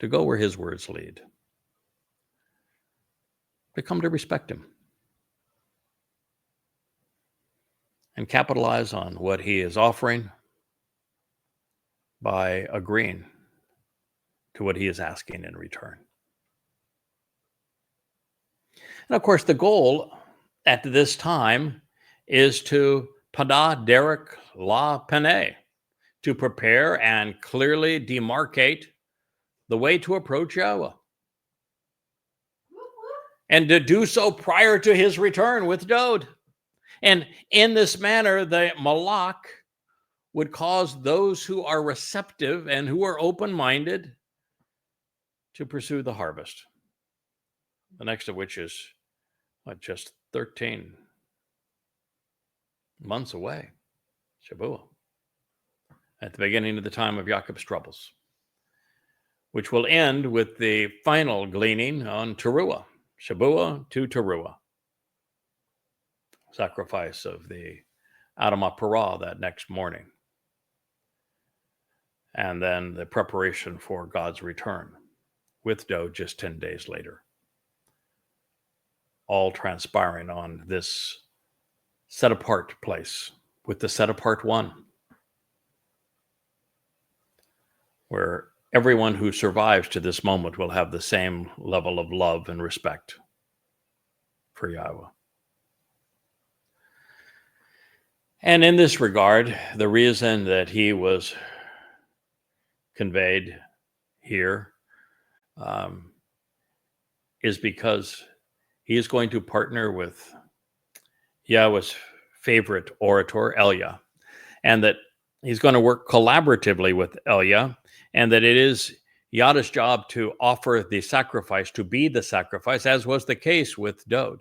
to go where his words lead, to come to respect him, and capitalize on what he is offering by agreeing to what he is asking in return. And of course, the goal at this time is to pada derek la pene, to prepare and clearly demarcate the way to approach Yahweh, and to do so prior to his return with Dod. And in this manner, the malach would cause those who are receptive and who are open-minded to pursue the harvest, the next of which is just 13 months away, Shabuah, at the beginning of the time of Jacob's troubles, which will end with the final gleaning on Towrah, Shabuah to Towrah, sacrifice of the Adamah Parah that next morning, and then the preparation for God's return with Dod just 10 days later, all transpiring on this set-apart place with the set-apart one, where everyone who survives to this moment will have the same level of love and respect for Yahweh. And in this regard, the reason that he was conveyed here is because he is going to partner with Yahweh's favorite orator, Elia, and that he's going to work collaboratively with Elia, and that it is Yada's job to offer the sacrifice, to be the sacrifice, as was the case with Dod.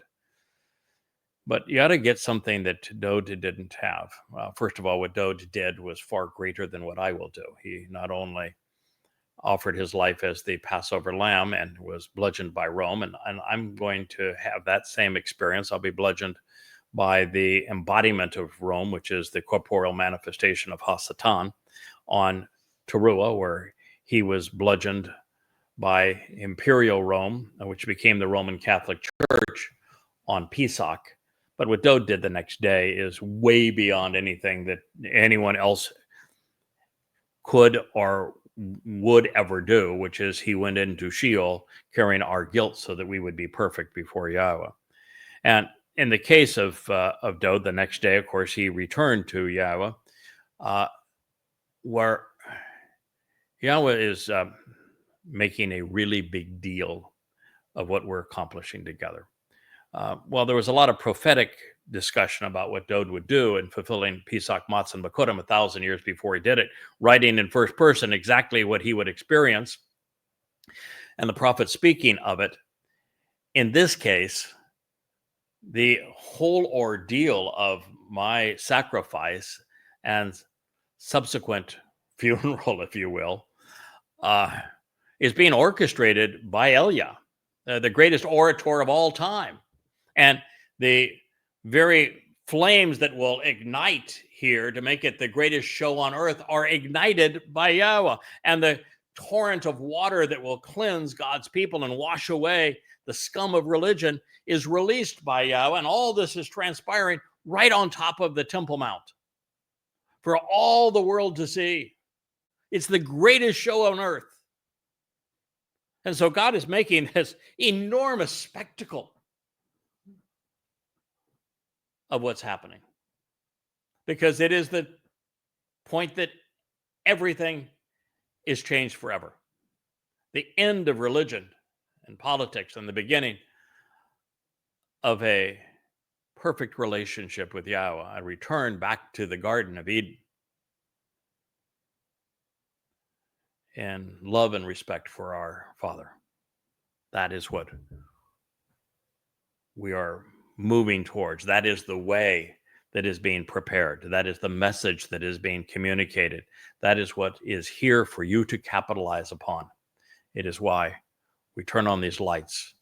But Yada gets something that Dod didn't have. First of all, what Dod did was far greater than what I will do. He not only offered his life as the Passover lamb and was bludgeoned by Rome, and I'm going to have that same experience. I'll be bludgeoned by the embodiment of Rome, which is the corporeal manifestation of Hasatan, on Towrah, where he was bludgeoned by imperial Rome, which became the Roman Catholic Church, on Pesach. But what Dod did the next day is way beyond anything that anyone else could or would ever do, which is he went into Sheol carrying our guilt so that we would be perfect before Yahweh. And in the case of Dod, the next day, of course, he returned to Yahweh, where Yahweh is making a really big deal of what we're accomplishing together. Well, there was a lot of prophetic discussion about what Dod would do in fulfilling Pesach, Matzah, and Bakurim 1,000 years before he did it, writing in first person exactly what he would experience, and the prophet speaking of it. In this case, the whole ordeal of my sacrifice and subsequent funeral, if you will, is being orchestrated by Elia, the greatest orator of all time. And the very flames that will ignite here to make it the greatest show on earth are ignited by Yahweh. And the torrent of water that will cleanse God's people and wash away the scum of religion is released by Yahweh. And all this is transpiring right on top of the Temple Mount for all the world to see. It's the greatest show on earth. And so God is making this enormous spectacle of what's happening, because it is the point that everything is changed forever. The end of religion and politics and the beginning of a perfect relationship with Yahweh, a return back to the Garden of Eden and love and respect for our Father. That is what we are moving towards. That is the way that is being prepared. That is the message that is being communicated. That is what is here for you to capitalize upon. It is why we turn on these lights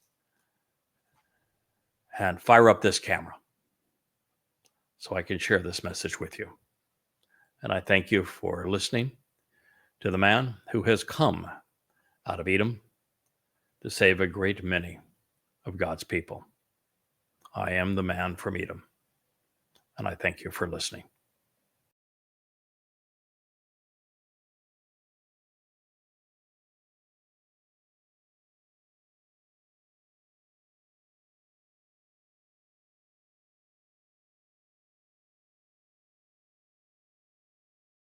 and fire up this camera so I can share this message with you. And I thank you for listening to the man who has come out of Edom to save a great many of God's people. I am the man from Edom, and I thank you for listening.